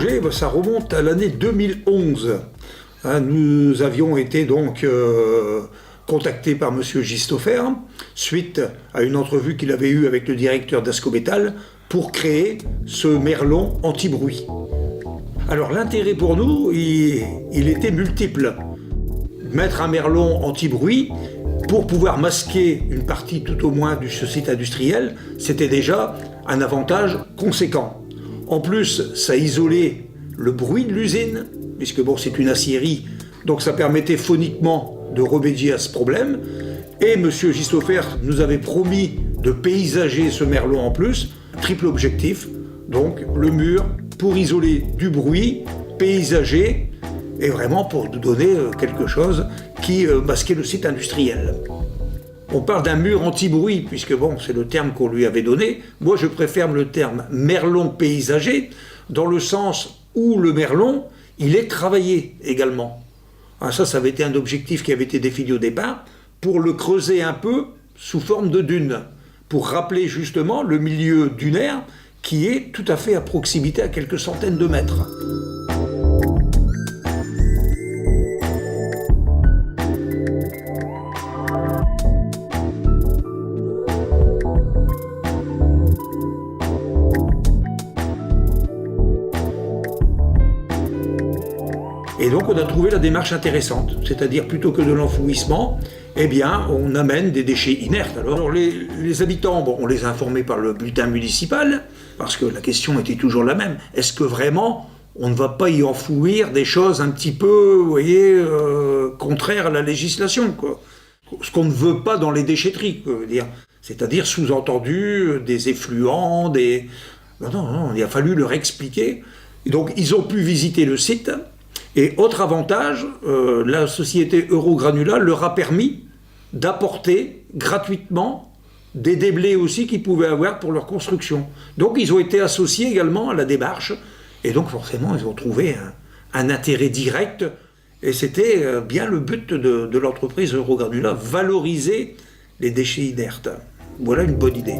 projet, ça remonte à l'année 2011. Nous avions été donc contactés par M. Gistofer, suite à une entrevue qu'il avait eue avec le directeur d'Ascométal, pour créer ce merlon anti-bruit. Alors l'intérêt pour nous, il était multiple. Mettre un merlon anti-bruit pour pouvoir masquer une partie tout au moins de ce site industriel, c'était déjà un avantage conséquent. En plus, ça isolait le bruit de l'usine, puisque bon, c'est une aciérie, donc ça permettait phoniquement de remédier à ce problème. Et M. Gistofer nous avait promis de paysager ce merlon en plus, triple objectif, donc le mur pour isoler du bruit, paysager, et vraiment pour nous donner quelque chose qui masquait le site industriel. On parle d'un mur anti-bruit, puisque bon, c'est le terme qu'on lui avait donné. Moi, je préfère le terme merlon paysager, dans le sens où le merlon, il est travaillé également. Ça avait été un objectif qui avait été défini au départ, pour le creuser un peu sous forme de dune, pour rappeler justement le milieu dunaire qui est tout à fait à proximité, à quelques centaines de mètres. Et donc on a trouvé la démarche intéressante, c'est-à-dire plutôt que de l'enfouissement, eh bien on amène des déchets inertes. Alors les habitants, bon, on les a informés par le bulletin municipal, parce que la question était toujours la même. Est-ce que vraiment on ne va pas y enfouir des choses un petit peu, vous voyez, contraires à la législation, quoi. Ce qu'on ne veut pas dans les déchetteries, quoi, dire. C'est-à-dire sous-entendu des effluents, des... Non, il a fallu leur expliquer. Et donc ils ont pu visiter le site. Et autre avantage, la société Eurogranula leur a permis d'apporter gratuitement des déblais aussi qu'ils pouvaient avoir pour leur construction. Donc ils ont été associés également à la démarche, et donc forcément ils ont trouvé un intérêt direct, et c'était bien le but de l'entreprise Eurogranula, valoriser les déchets inertes. Voilà une bonne idée.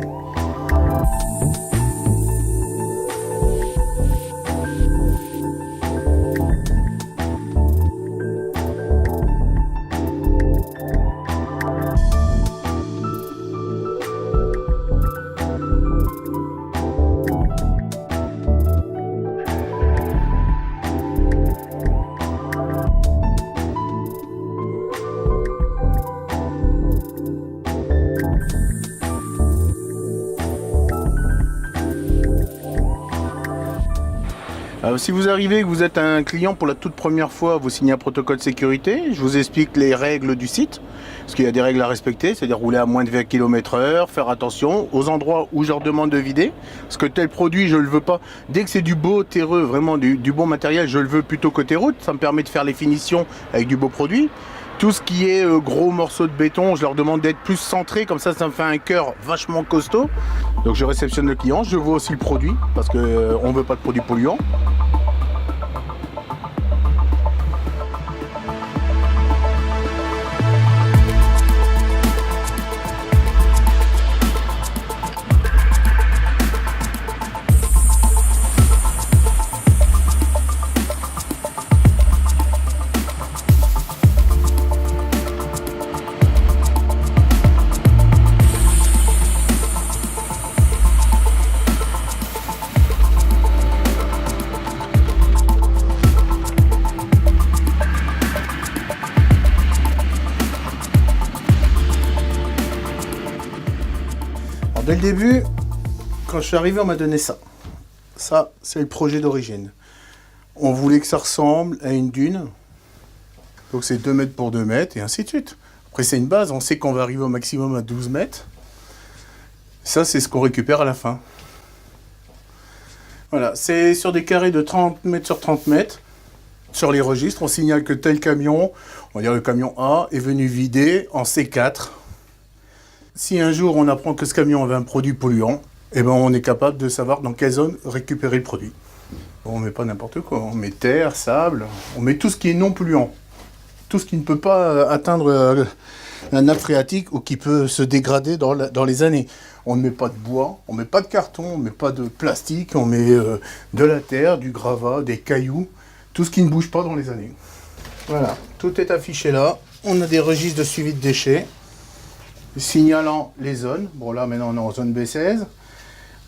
Si vous arrivez et que vous êtes un client pour la toute première fois, vous signez un protocole de sécurité. Je vous explique les règles du site, parce qu'il y a des règles à respecter, c'est-à-dire rouler à moins de 20 km/h, faire attention aux endroits où je leur demande de vider, parce que tel produit, je ne le veux pas. Dès que c'est du beau terreux, vraiment du bon matériel, je le veux plutôt côté route. Ça me permet de faire les finitions avec du beau produit. Tout ce qui est gros morceaux de béton, je leur demande d'être plus centré, comme ça me fait un cœur vachement costaud. Donc je réceptionne le client, je vois aussi le produit, parce qu'on ne veut pas de produits polluants. Dès le début, quand je suis arrivé, on m'a donné ça. Ça, c'est le projet d'origine. On voulait que ça ressemble à une dune. Donc c'est 2 mètres pour 2 mètres et ainsi de suite. Après, c'est une base. On sait qu'on va arriver au maximum à 12 mètres. Ça, c'est ce qu'on récupère à la fin. Voilà, c'est sur des carrés de 30 mètres sur 30 mètres. Sur les registres, on signale que tel camion, on va dire le camion A, est venu vider en C4. Si un jour on apprend que ce camion avait un produit polluant, eh ben on est capable de savoir dans quelle zone récupérer le produit. On ne met pas n'importe quoi, on met terre, sable, on met tout ce qui est non polluant. Tout ce qui ne peut pas atteindre la nappe phréatique ou qui peut se dégrader dans les années. On ne met pas de bois, on ne met pas de carton, on ne met pas de plastique, on met de la terre, du gravat, des cailloux, tout ce qui ne bouge pas dans les années. Voilà, tout est affiché là. On a des registres de suivi de déchets, signalant les zones. Bon là maintenant on est en zone B16.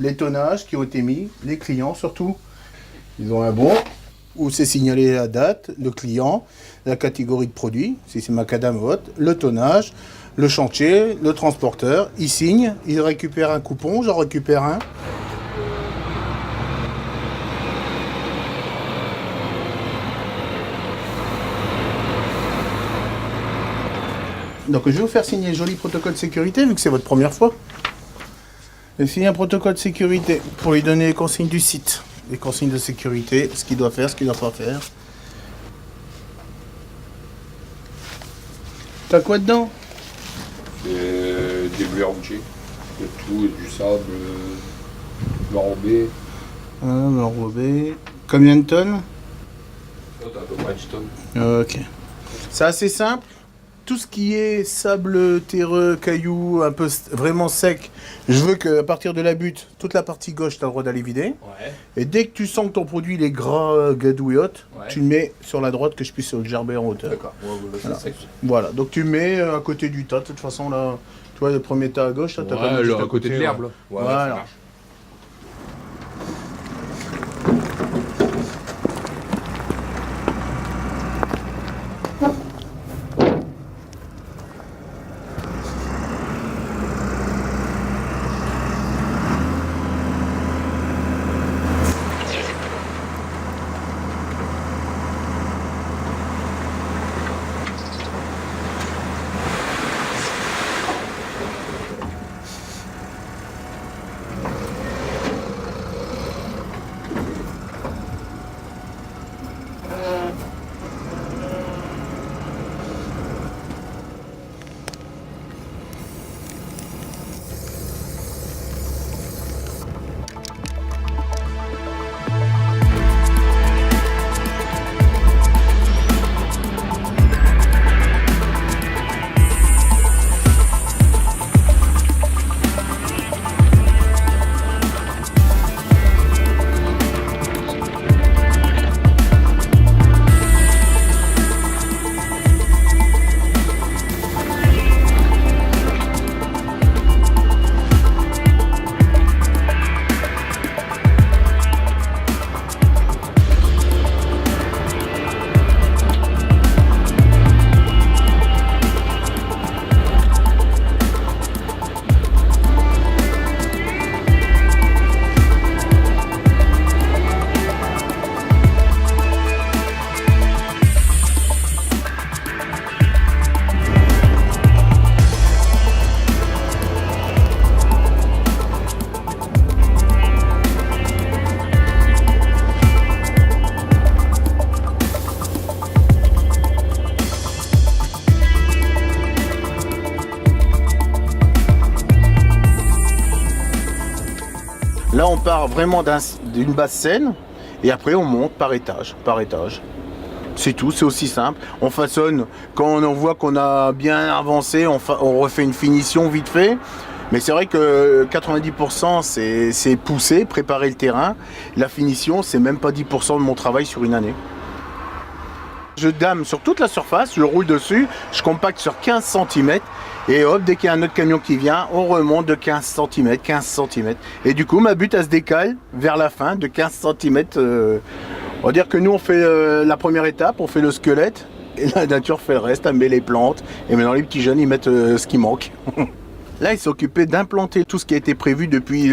Les tonnages qui ont été mis, les clients surtout. Ils ont un bon où c'est signalé la date, le client, la catégorie de produit, si c'est macadam ou autre, le tonnage, le chantier, le transporteur. Ils signent, ils récupèrent un coupon, j'en récupère un. Donc je vais vous faire signer un joli protocole de sécurité vu que c'est votre première fois. Je vais signer un protocole de sécurité pour lui donner les consignes du site. Les consignes de sécurité, ce qu'il doit faire, ce qu'il ne doit pas faire. T'as quoi dedans? Des blés routiers, de tout, du sable, enrobé. Enrobé. Combien de tonnes? Ça, t'as à peu près 10 tonnes. Ok. C'est assez simple. Tout ce qui est sable terreux, cailloux, un peu vraiment sec, je veux qu'à partir de la butte, toute la partie gauche, tu as le droit d'aller vider. Ouais. Et dès que tu sens que ton produit il est gras, gadou et haute, Ouais. tu le mets sur la droite que je puisse le gerber en hauteur. D'accord. Ouais, Voilà. c'est sec. Voilà, donc tu mets à côté du tas. De toute façon, là, tu vois, le premier tas à gauche, là, t'as pas Ouais, juste à côté de l'herbe, là. Ouais, Voilà. ça marche. Là, on part vraiment d'une basse scène et après on monte par étage, par étage. C'est tout, c'est aussi simple. On façonne, quand on voit qu'on a bien avancé, on refait une finition vite fait. Mais c'est vrai que 90% c'est pousser, préparer le terrain. La finition, c'est même pas 10% de mon travail sur une année. Je dame sur toute la surface, je roule dessus, je compacte sur 15 cm et hop, dès qu'il y a un autre camion qui vient, on remonte de 15 cm, 15 cm. Et du coup, ma butte, elle se décale vers la fin de 15 cm. On va dire que nous, on fait la première étape, on fait le squelette et la nature fait le reste, elle met les plantes. Et maintenant, les petits jeunes, ils mettent ce qui manque. Là, ils s'occupaient d'implanter tout ce qui a été prévu depuis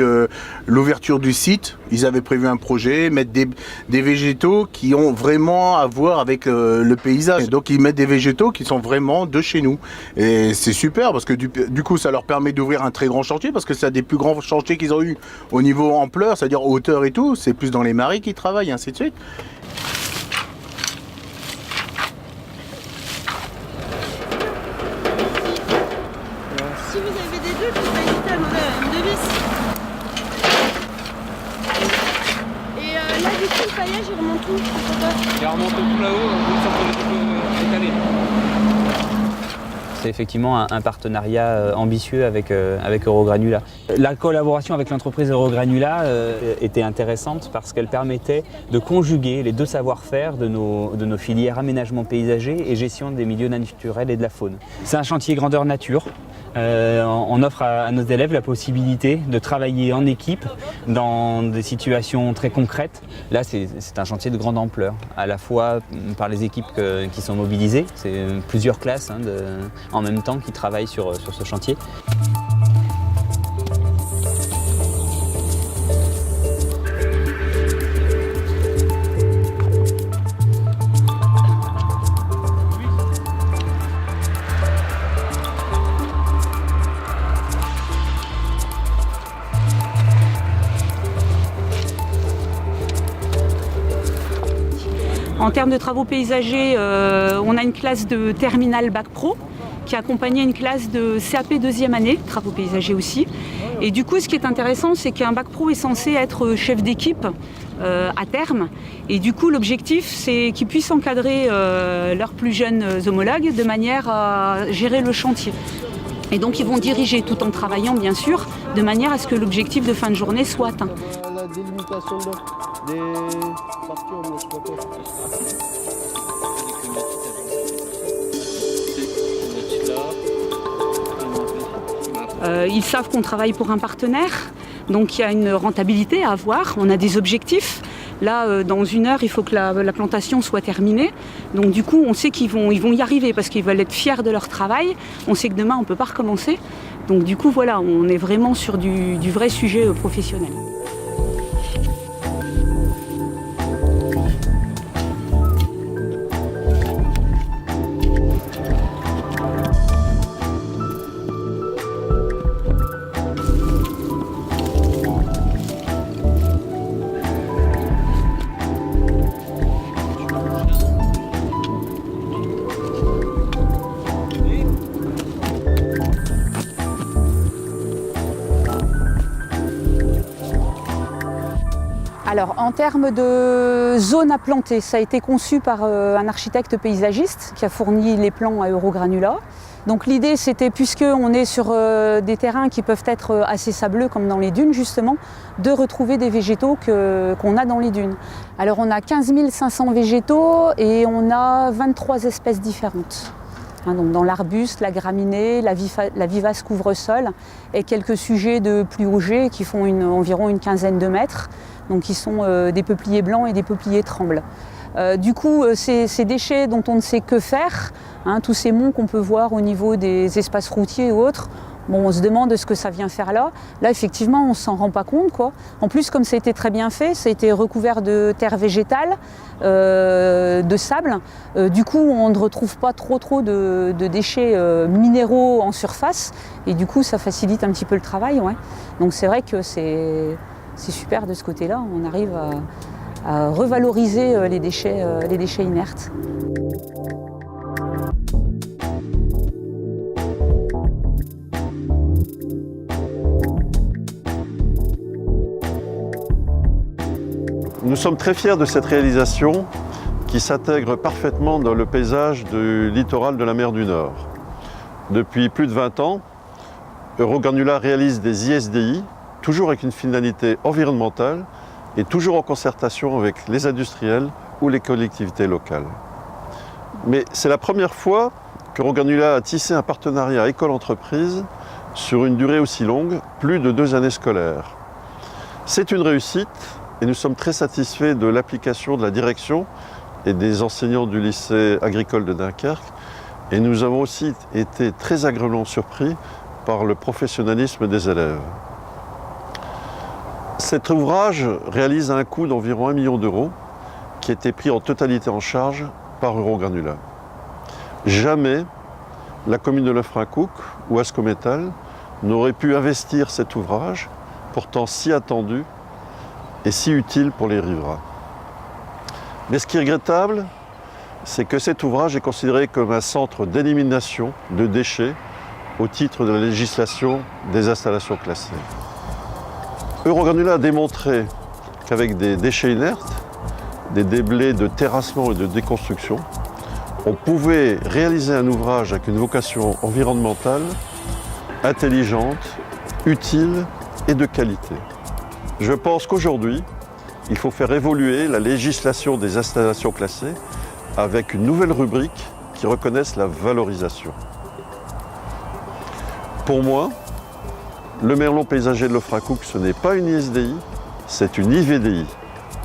l'ouverture du site. Ils avaient prévu un projet, mettre des végétaux qui ont vraiment à voir avec le paysage. Et donc, ils mettent des végétaux qui sont vraiment de chez nous. Et c'est super parce que du coup, ça leur permet d'ouvrir un très grand chantier parce que c'est un des plus grands chantiers qu'ils ont eu au niveau ampleur, c'est-à-dire hauteur et tout. C'est plus dans les marais qu'ils travaillent, ainsi de suite. Si vous avez des doutes, faut pas hésiter à demander à une devis. Et là, du coup, le paillage, il remonte où? Il remonte tout là-haut, vous sortez tout étalé. C'est effectivement un partenariat ambitieux avec Eurogranula. La collaboration avec l'entreprise Eurogranula était intéressante parce qu'elle permettait de conjuguer les deux savoir-faire de nos filières aménagement paysager et gestion des milieux naturels et de la faune. C'est un chantier grandeur nature. On offre à nos élèves la possibilité de travailler en équipe dans des situations très concrètes. Là, c'est un chantier de grande ampleur, à la fois par les équipes qui sont mobilisées, c'est plusieurs classes en même temps qui travaillent sur ce chantier. En termes de travaux paysagers, on a une classe de terminale bac pro qui a accompagné une classe de CAP deuxième année, travaux paysagers aussi. Et du coup, ce qui est intéressant, c'est qu'un bac pro est censé être chef d'équipe à terme. Et du coup, l'objectif, c'est qu'ils puissent encadrer leurs plus jeunes homologues de manière à gérer le chantier. Et donc, ils vont diriger tout en travaillant, bien sûr, de manière à ce que l'objectif de fin de journée soit atteint. La délimitation des parties, je sais pas quoi. Ils savent qu'on travaille pour un partenaire, donc il y a une rentabilité à avoir, on a des objectifs. Là, dans 1 heure, il faut que la plantation soit terminée. Donc du coup, on sait qu'ils vont y arriver parce qu'ils veulent être fiers de leur travail. On sait que demain, on ne peut pas recommencer. Donc du coup, voilà, on est vraiment sur du vrai sujet professionnel. Alors, en termes de zone à planter, ça a été conçu par un architecte paysagiste qui a fourni les plans à Eurogranula. Donc l'idée, c'était, puisqu'on est sur des terrains qui peuvent être assez sableux, comme dans les dunes justement, de retrouver des végétaux qu'on a dans les dunes. Alors on a 15 500 végétaux et on a 23 espèces différentes. Donc dans l'arbuste, la graminée, la vivace couvre-sol et quelques sujets de plus haut jet qui font environ une quinzaine de mètres. Donc qui sont des peupliers blancs et des peupliers trembles. Du coup, ces déchets dont on ne sait que faire, tous ces monts qu'on peut voir au niveau des espaces routiers ou autres, bon, on se demande ce que ça vient faire là. Là, effectivement, on ne s'en rend pas compte, quoi. En plus, comme ça a été très bien fait, ça a été recouvert de terre végétale, de sable. Du coup, on ne retrouve pas trop de déchets minéraux en surface. Et du coup, ça facilite un petit peu le travail. Ouais. Donc c'est vrai que c'est super de ce côté-là. On arrive à revaloriser les déchets inertes. Nous sommes très fiers de cette réalisation qui s'intègre parfaitement dans le paysage du littoral de la mer du Nord. Depuis plus de 20 ans, Eurogranula réalise des ISDI, toujours avec une finalité environnementale et toujours en concertation avec les industriels ou les collectivités locales. Mais c'est la première fois qu'Eurogranula a tissé un partenariat école-entreprise sur une durée aussi longue, plus de 2 années scolaires. C'est une réussite et nous sommes très satisfaits de l'application de la direction et des enseignants du lycée agricole de Dunkerque. Et nous avons aussi été très agréablement surpris par le professionnalisme des élèves. Cet ouvrage réalise un coût d'environ 1 million d'euros qui a été pris en totalité en charge par Eurogranula. Jamais la commune de Lefrancouc ou Ascométal n'aurait pu investir cet ouvrage, pourtant si attendu et si utile pour les riverains. Mais ce qui est regrettable, c'est que cet ouvrage est considéré comme un centre d'élimination de déchets au titre de la législation des installations classées. Eurogranula a démontré qu'avec des déchets inertes, des déblais de terrassement et de déconstruction, on pouvait réaliser un ouvrage avec une vocation environnementale, intelligente, utile et de qualité. Je pense qu'aujourd'hui, il faut faire évoluer la législation des installations classées avec une nouvelle rubrique qui reconnaisse la valorisation. Pour moi, le merlon paysager de l'Ofracook, ce n'est pas une ISDI, c'est une IVDI,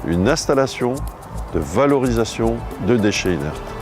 une installation de valorisation de déchets inertes.